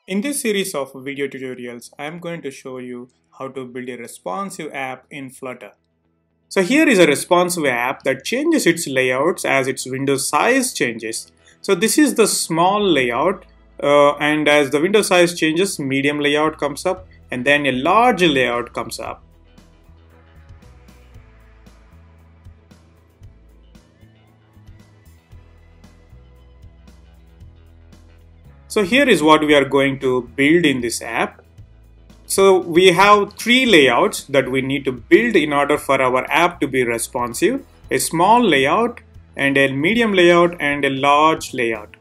In this series of video tutorials, I am going to show you how to build a responsive app in Flutter. So here is a responsive app that changes its layouts as its window size changes. So this is the small layout, and as the window size changes, medium layout comes up and then a large layout comes up. So here is what we are going to build in this app. So we have three layouts that we need to build in order for our app to be responsive: a small layout, and a medium layout, and a large layout.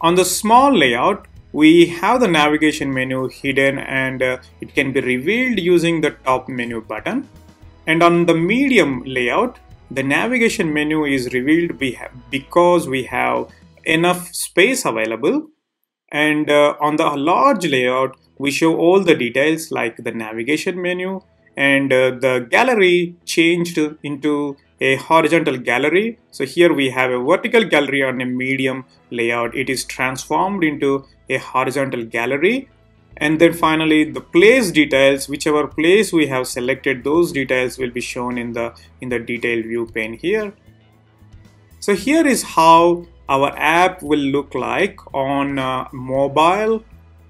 On the small layout, we have the navigation menu hidden, and it can be revealed using the top menu button. And on the medium layout, the navigation menu is revealed because we have enough space available. And on the large layout, we show all the details like the navigation menu, and the gallery changed into a horizontal gallery. So here we have a vertical gallery on a medium layout. It is transformed into a horizontal gallery. And then finally the place details, whichever place we have selected, those details will be shown in the detail view pane here. So here is how our app will look like on mobile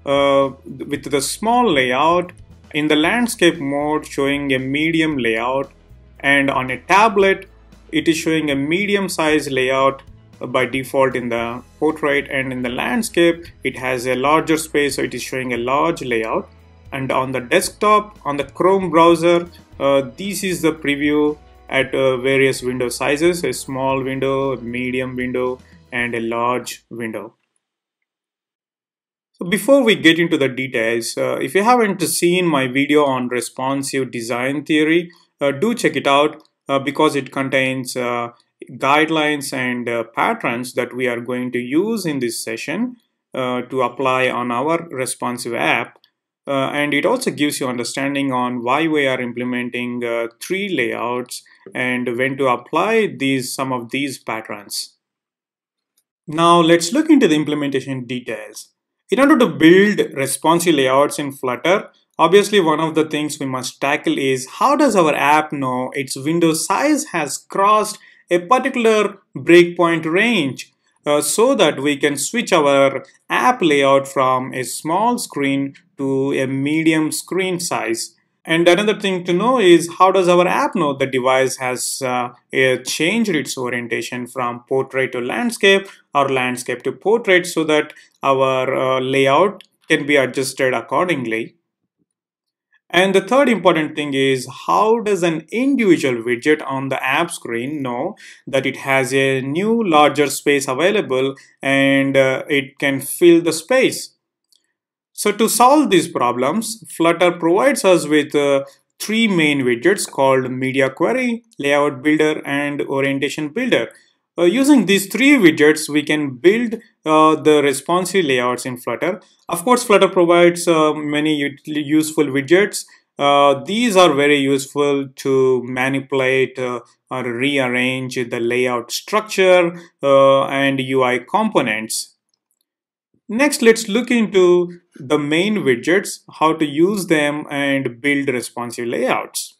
with the small layout, in the landscape mode showing a medium layout, and on a tablet it is showing a medium size layout by default in the portrait, and in the landscape it has a larger space, so it is showing a large layout. And on the desktop, on the Chrome browser, this is the preview at various window sizes: a small window, a medium window, and a large window. So before we get into the details, if you haven't seen my video on responsive design theory, do check it out because it contains guidelines and patterns that we are going to use in this session to apply on our responsive app. And it also gives you understanding on why we are implementing three layouts and when to apply some of these patterns. Now let's look into the implementation details. In order to build responsive layouts in Flutter, obviously one of the things we must tackle is how does our app know its window size has crossed a particular breakpoint range so that we can switch our app layout from a small screen to a medium screen size. And another thing to know is how does our app know the device has changed its orientation from portrait to landscape or landscape to portrait so that our layout can be adjusted accordingly. And the third important thing is how does an individual widget on the app screen know that it has a new larger space available and it can fill the space. So to solve these problems, Flutter provides us with three main widgets called Media Query, Layout Builder, and Orientation Builder. Using these three widgets, we can build the responsive layouts in Flutter. Of course, Flutter provides many useful widgets. These are very useful to manipulate or rearrange the layout structure and UI components. Next, let's look into the main widgets, how to use them and build responsive layouts.